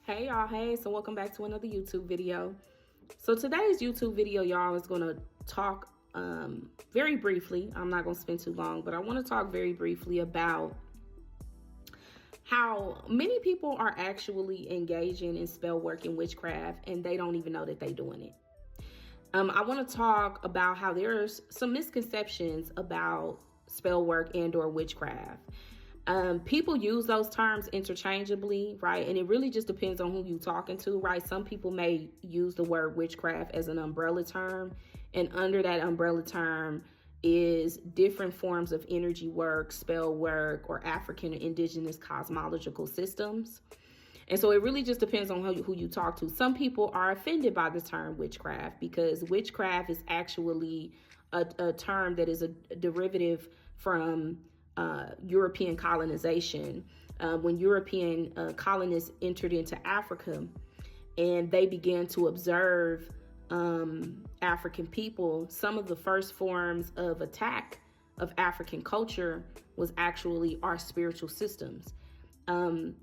Hey y'all, hey, so welcome back to another YouTube video. So today's YouTube video, y'all, is going to talk very briefly. I'm not going to spend too long, but I want to talk very briefly about how many people are actually engaging in spell work and witchcraft and they don't even know that they're doing it. I want to talk about how there's some misconceptions about spell work and or witchcraft. People use those terms interchangeably, right? And it really just depends on who you're talking to, right? Some people may use the word witchcraft as an umbrella term, and under that umbrella term is different forms of energy work, spell work, or African or indigenous cosmological systems. And so it really just depends on who you talk to. Some people are offended by the term witchcraft because witchcraft is actually a term that is a derivative from European colonization. When European colonists entered into Africa and they began to observe African people, some of the first forms of attack of African culture was actually our spiritual systems.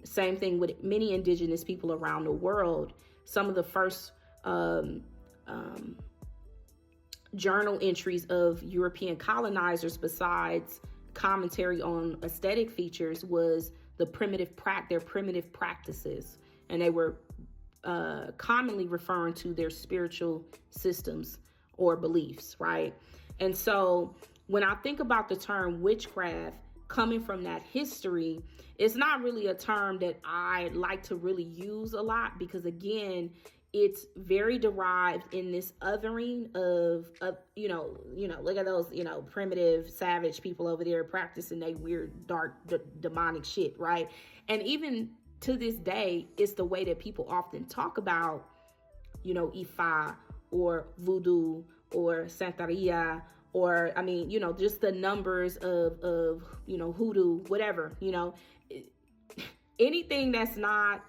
Same thing with many indigenous people around the world. Some of the first journal entries of European colonizers, besides commentary on aesthetic features, was their primitive practices, and they were commonly referring to their spiritual systems or beliefs, right? And so when I think about the term witchcraft coming from that history, it's not really a term that I like to really use a lot, because again, it's very derived in this othering of look at those, primitive, savage people over there practicing they weird, dark, demonic shit, right? And even to this day, it's the way that people often talk about, Ifa or voodoo or Santeria, or, just the numbers of hoodoo, whatever, anything that's not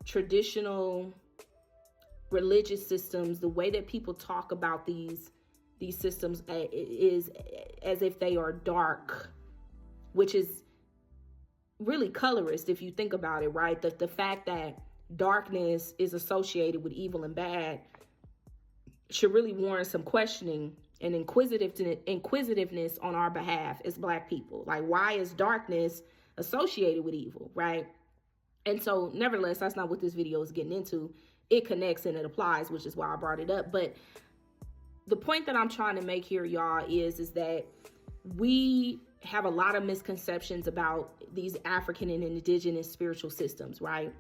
traditional religious systems. The way that people talk about these systems is as if they are dark, which is really colorist if you think about it, right? The fact that darkness is associated with evil and bad should really warrant some questioning and inquisitiveness on our behalf as Black people. Like, why is darkness associated with evil, right? And so nevertheless, that's not what this video is getting into. It connects and it applies, which is why I brought it up. But the point that I'm trying to make here, y'all, is that we have a lot of misconceptions about these African and indigenous spiritual systems, right?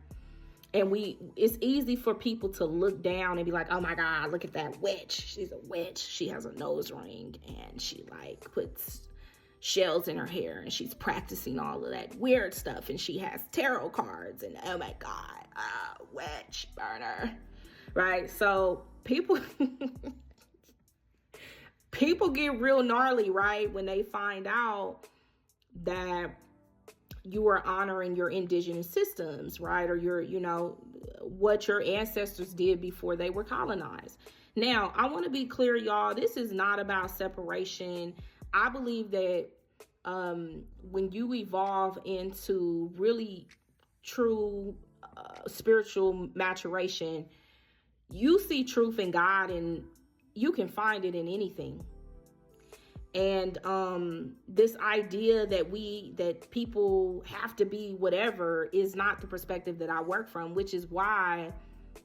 And it's easy for people to look down and be like, oh my God, look at that witch. She's a witch. She has a nose ring and she puts shells in her hair and she's practicing all of that weird stuff, and she has tarot cards, and oh my God, witch burner, right? So people get real gnarly, right, when they find out that you are honoring your indigenous systems, right? Or what your ancestors did before they were colonized. Now, I want to be clear, y'all, this is not about separation. I believe that when you evolve into really true spiritual maturation, you see truth in God, and you can find it in anything. And this idea that people have to be whatever is not the perspective that I work from, which is why,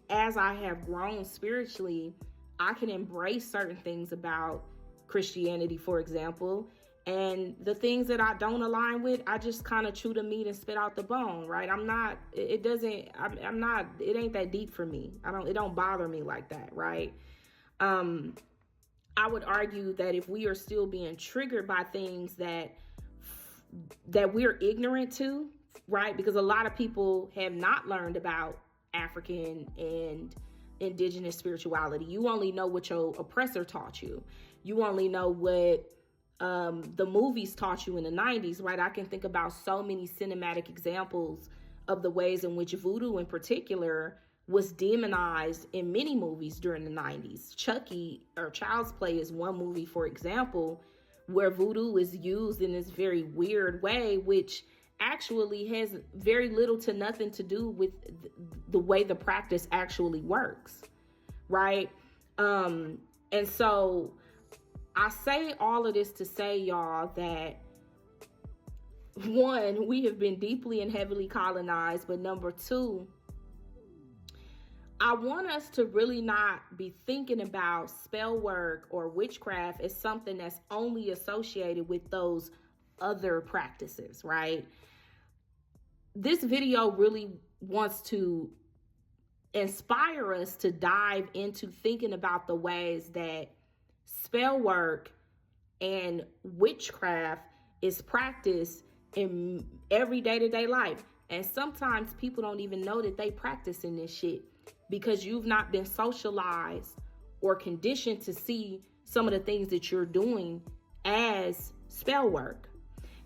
as I have grown spiritually, I can embrace certain things about Christianity, for example, and the things that I don't align with, I just kind of chew the meat and spit out the bone, right? It ain't that deep for me. It don't bother me like that, right? I would argue that if we are still being triggered by things that we're ignorant to, right? Because a lot of people have not learned about African and indigenous spirituality. You only know what your oppressor taught you. You only know what the movies taught you in the 90s, right? I can think about so many cinematic examples of the ways in which voodoo in particular was demonized in many movies during the 90s. Chucky, or Child's Play, is one movie, for example, where voodoo is used in this very weird way, which actually has very little to nothing to do with the way the practice actually works, right? And so I say all of this to say, y'all, that one, we have been deeply and heavily colonized, but number two, I want us to really not be thinking about spell work or witchcraft as something that's only associated with those other practices, right? This video really wants to inspire us to dive into thinking about the ways that spell work and witchcraft is practiced in every day-to-day life. And sometimes people don't even know that they practicing this shit because you've not been socialized or conditioned to see some of the things that you're doing as spell work.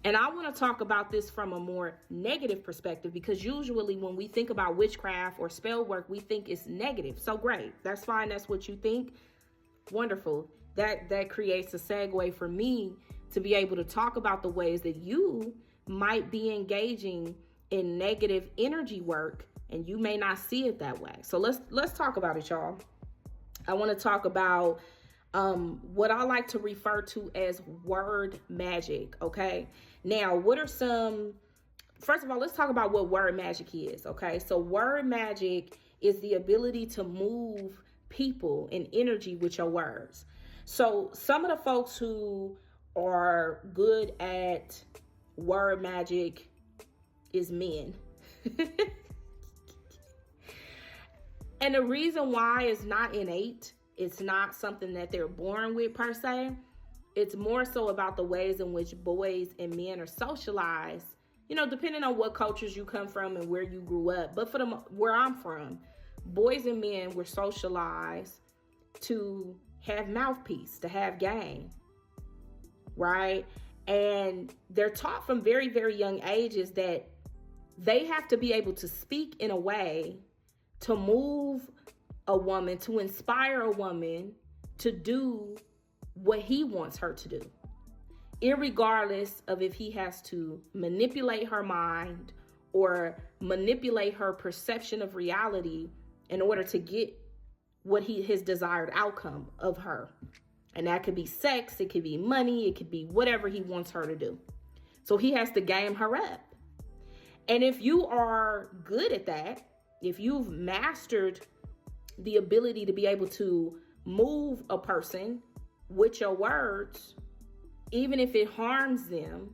And I want to talk about this from a more negative perspective, because usually when we think about witchcraft or spell work, we think it's negative. So great. That's fine. That's what you think. Wonderful. That creates a segue for me to be able to talk about the ways that you might be engaging in negative energy work and you may not see it that way. So let's talk about it, y'all. I want to talk about what I like to refer to as word magic, okay? Now, first of all, let's talk about what word magic is, okay? So word magic is the ability to move people and energy with your words. So some of the folks who are good at word magic is men. And the reason why it's not innate, it's not something that they're born with per se. It's more so about the ways in which boys and men are socialized, you know, depending on what cultures you come from and where you grew up. But where I'm from, boys and men were socialized to have mouthpiece, to have game, right? And they're taught from very, very young ages that they have to be able to speak in a way to move a woman, to inspire a woman to do what he wants her to do, irregardless of if he has to manipulate her mind or manipulate her perception of reality in order to get what his desired outcome of her. And that could be sex, it could be money, it could be whatever he wants her to do. So he has to game her up. And if you are good at that, if you've mastered the ability to be able to move a person with your words, even if it harms them,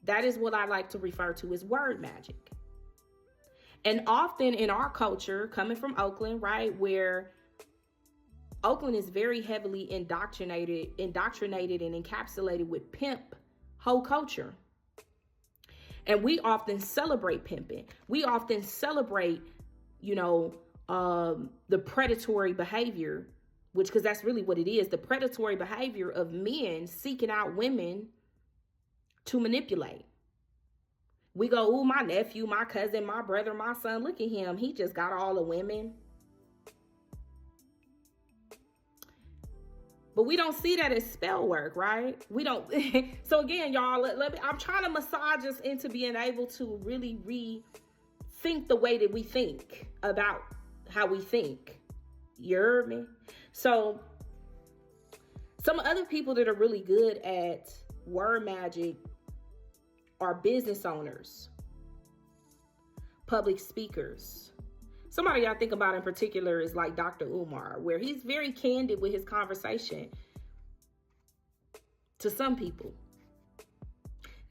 that is what I like to refer to as word magic. And often in our culture, coming from Oakland, right, where Oakland is very heavily indoctrinated and encapsulated with pimp whole culture. And we often celebrate pimping. We often celebrate, you know, the predatory behavior, because that's really what it is, the predatory behavior of men seeking out women to manipulate. We go, ooh, my nephew, my cousin, my brother, my son, look at him. He just got all the women. But we don't see that as spell work, right? We don't. So again, y'all, I'm trying to massage us into being able to really rethink the way that we think about how we think. You heard me? So some other people that are really good at word magic are business owners, public speakers. Somebody I think about in particular is like Dr. Umar, where he's very candid with his conversation to some people.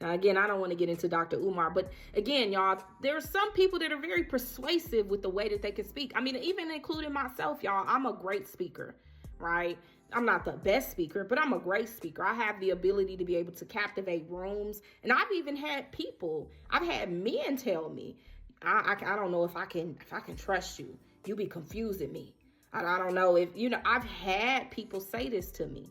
Now, again, I don't want to get into Dr. Umar, but again, y'all, there are some people that are very persuasive with the way that they can speak. I mean, even including myself, y'all, I'm a great speaker, right? I'm not the best speaker, but I'm a great speaker. I have the ability to be able to captivate rooms. And I've even had men tell me, I don't know if I can trust you. You be confusing me. I don't know if, you know, I've had people say this to me.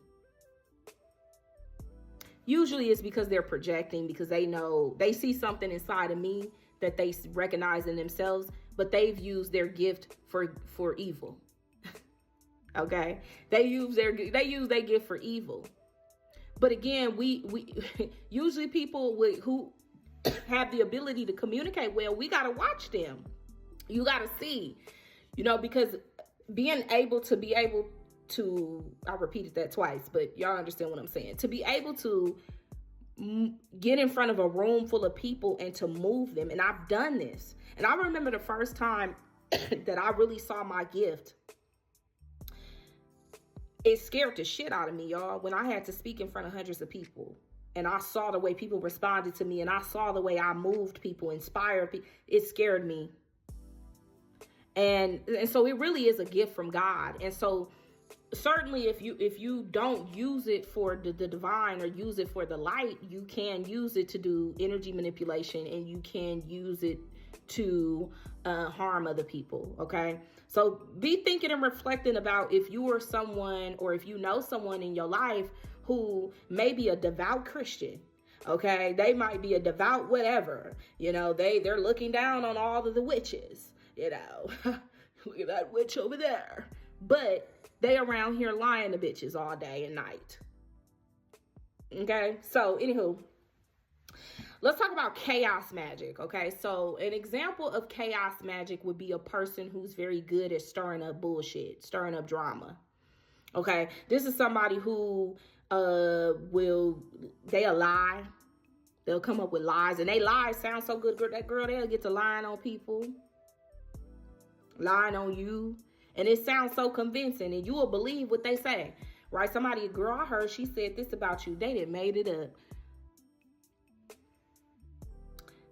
Usually it's because they're projecting, because they know, they see something inside of me that they recognize in themselves, but they've used their gift for evil. Okay? They use their gift for evil. But again, we usually people who have the ability to communicate well, we got to watch them. You got to see, because being able to, I repeated that twice, but y'all understand what I'm saying. To be able to get in front of a room full of people and to move them. And I've done this. And I remember the first time that I really saw my gift. It scared the shit out of me, y'all, when I had to speak in front of hundreds of people. And I saw the way people responded to me, and I saw the way I moved people, inspired people. It scared me. And so it really is a gift from God. And so certainly if you don't use it for the divine or use it for the light, you can use it to do energy manipulation, and you can use it to harm other people. Okay. So be thinking and reflecting about if you are someone, or if you know someone in your life who may be a devout Christian. Okay. They might be a devout whatever, they're looking down on all of the witches, look at that witch over there. But they around here lying to bitches all day and night. Okay. So anywho, let's talk about chaos magic. Okay. So an example of chaos magic would be a person who's very good at stirring up bullshit, stirring up drama. Okay. This is somebody who they'll lie. They'll come up with lies, and they lies sound so good. They'll get to lying on people, lying on you. And it sounds so convincing, and you will believe what they say, right? Somebody, girl, I heard she said this about you. They done made it up.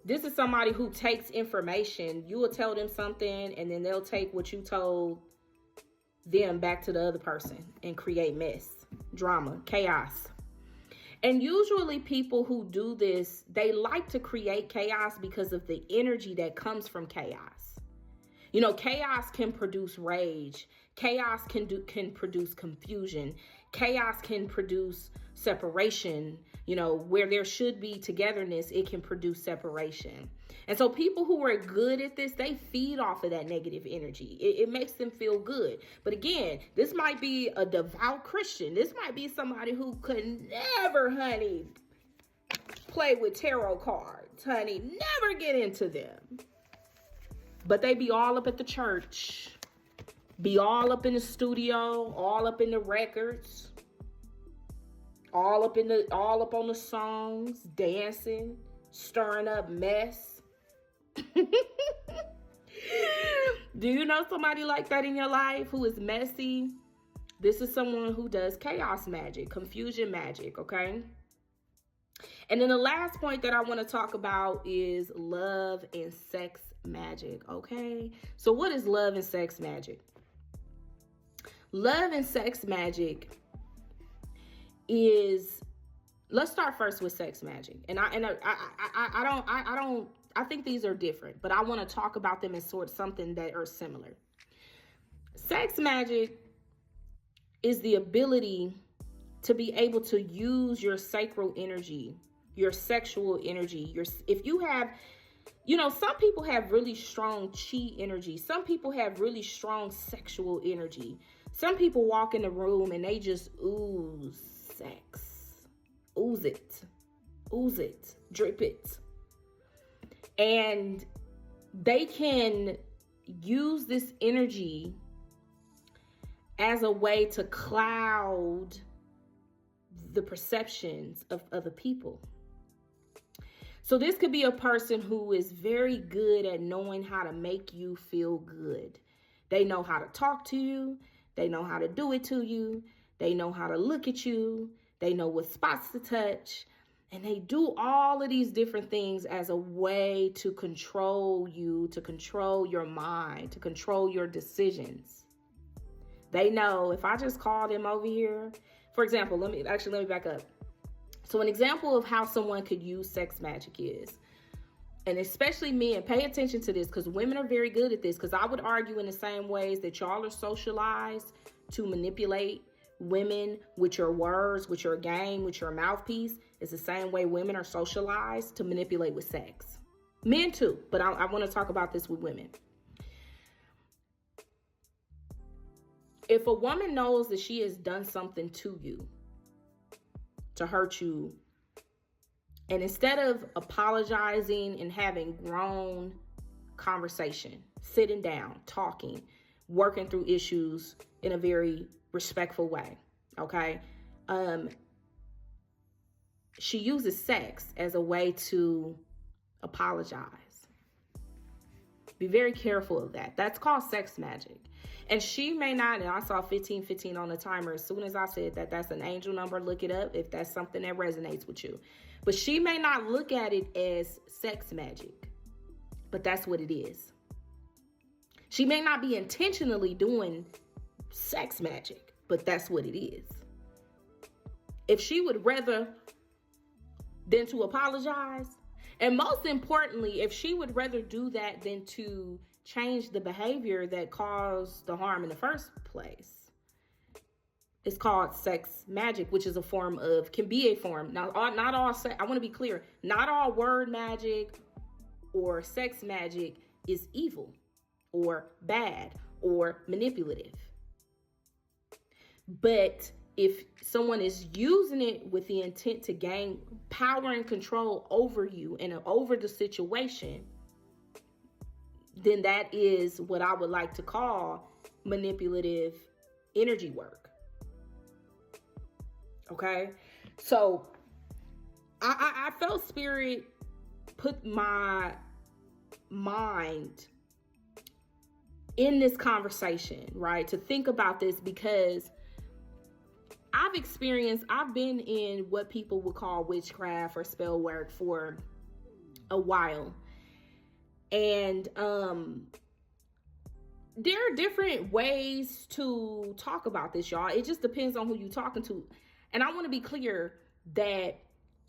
This is somebody who takes information. You will tell them something, and then they'll take what you told them back to the other person and create mess, drama, chaos. And usually people who do this, they like to create chaos because of the energy that comes from chaos. Chaos can produce rage. Chaos can produce confusion. Chaos can produce separation. Where there should be togetherness, it can produce separation. And so people who are good at this, they feed off of that negative energy. It makes them feel good. But again, this might be a devout Christian. This might be somebody who could never, honey, play with tarot cards, honey, never get into them. But they be all up at the church, be all up in the studio, all up in the records, all up on the songs, dancing, stirring up mess. Do you know somebody like that in your life who is messy? This is someone who does chaos magic, confusion magic, okay? And then the last point that I want to talk about is love and sex magic, okay? So what is love and sex magic? Love and sex magic is, let's start first with sex magic. And I think these are different, but I want to talk about them as sort of something that are similar. Sex magic is the ability to be able to use your sacral energy, your sexual energy, if you have, some people have really strong chi energy. Some people have really strong sexual energy. Some people walk in the room and they just ooze sex. Ooze it, drip it. And they can use this energy as a way to cloud the perceptions of other people. So this could be a person who is very good at knowing how to make you feel good. They know how to talk to you. They know how to do it to you. They know how to look at you. They know what spots to touch. And they do all of these different things as a way to control you, to control your mind, to control your decisions. They know if I just call them over here, for example, let me back up. So an example of how someone could use sex magic is, and especially men, pay attention to this because women are very good at this, because I would argue in the same ways that y'all are socialized to manipulate women with your words, with your game, with your mouthpiece, is the same way women are socialized to manipulate with sex. Men too, but I want to talk about this with women. If a woman knows that she has done something to you, to hurt you, And instead of apologizing and having grown conversation, sitting down, talking, working through issues in a very respectful way, okay? She uses sex as a way to apologize. Be very careful of that. That's called sex magic. And she may not, and I saw 1515 on the timer. As soon as I said that, that's an angel number. Look it up if that's something that resonates with you. But she may not look at it as sex magic, but that's what it is. She may not be intentionally doing sex magic, but that's what it is. If she would rather than to apologize, and most importantly, if she would rather do that than to change the behavior that caused the harm in the first place, it's called sex magic, which is a form of, can be a form. Now, not all, I want to be clear, not all word magic or sex magic is evil or bad or manipulative. But if someone is using it with the intent to gain power and control over you and over the situation, then that is what I would like to call manipulative energy work. Okay? So I felt spirit put my mind in this conversation, right? To think about this, because I've been in what people would call witchcraft or spell work for a while. And there are different ways to talk about this, y'all. It just depends on who you're talking to. And I want to be clear that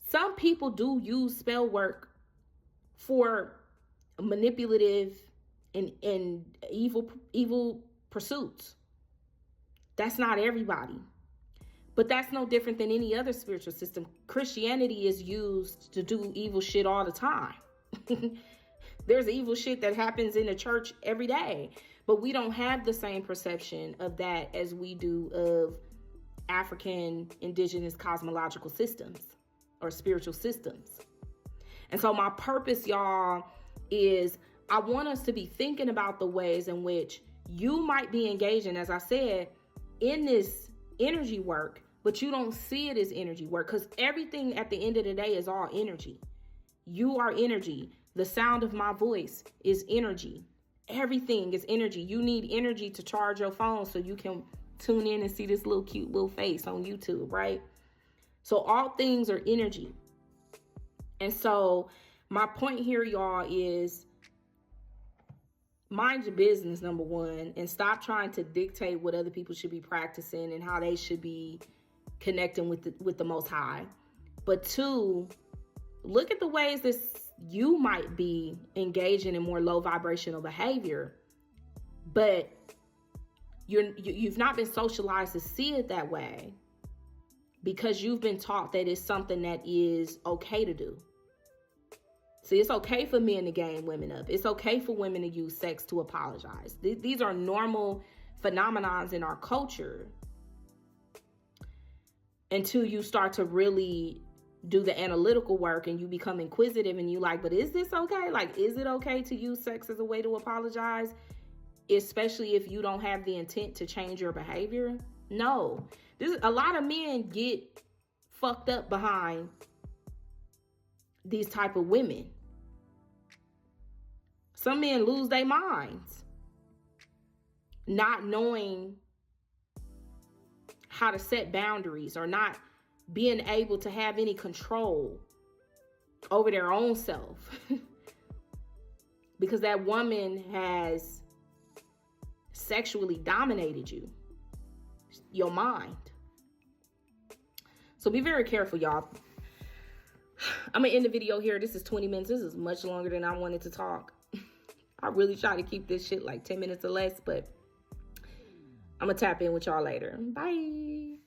some people do use spell work for manipulative and evil pursuits. That's not everybody. But that's no different than any other spiritual system. Christianity is used to do evil shit all the time. There's evil shit that happens in the church every day. But we don't have the same perception of that as we do of African indigenous cosmological systems or spiritual systems. And so my purpose, y'all, is I want us to be thinking about the ways in which you might be engaging, as I said, in this energy work, but you don't see it as energy work, because everything at the end of the day is all energy. You are energy. The sound of my voice is energy. Everything is energy. You need energy to charge your phone so you can tune in and see this little cute little face on YouTube, right? So all things are energy. And so my point here, y'all, is mind your business, number one, and stop trying to dictate what other people should be practicing and how they should be connecting with the Most High. But two, look at the ways that you might be engaging in more low vibrational behavior, but you've not been socialized to see it that way because you've been taught that it's something that is okay to do. See, it's okay for men to gang women up. It's okay for women to use sex to apologize. These are normal phenomenons in our culture until you start to really do the analytical work and you become inquisitive and you like, but is this okay? Like, is it okay to use sex as a way to apologize? Especially if you don't have the intent to change your behavior? No. A lot of men get fucked up behind these type of women. Some men lose their minds not knowing how to set boundaries or not being able to have any control over their own self because that woman has sexually dominated you, your mind. So be very careful, y'all. I'm gonna end the video here. This is 20 minutes. This is much longer than I wanted to talk. I really try to keep this shit like 10 minutes or less, but I'm gonna tap in with y'all later. Bye.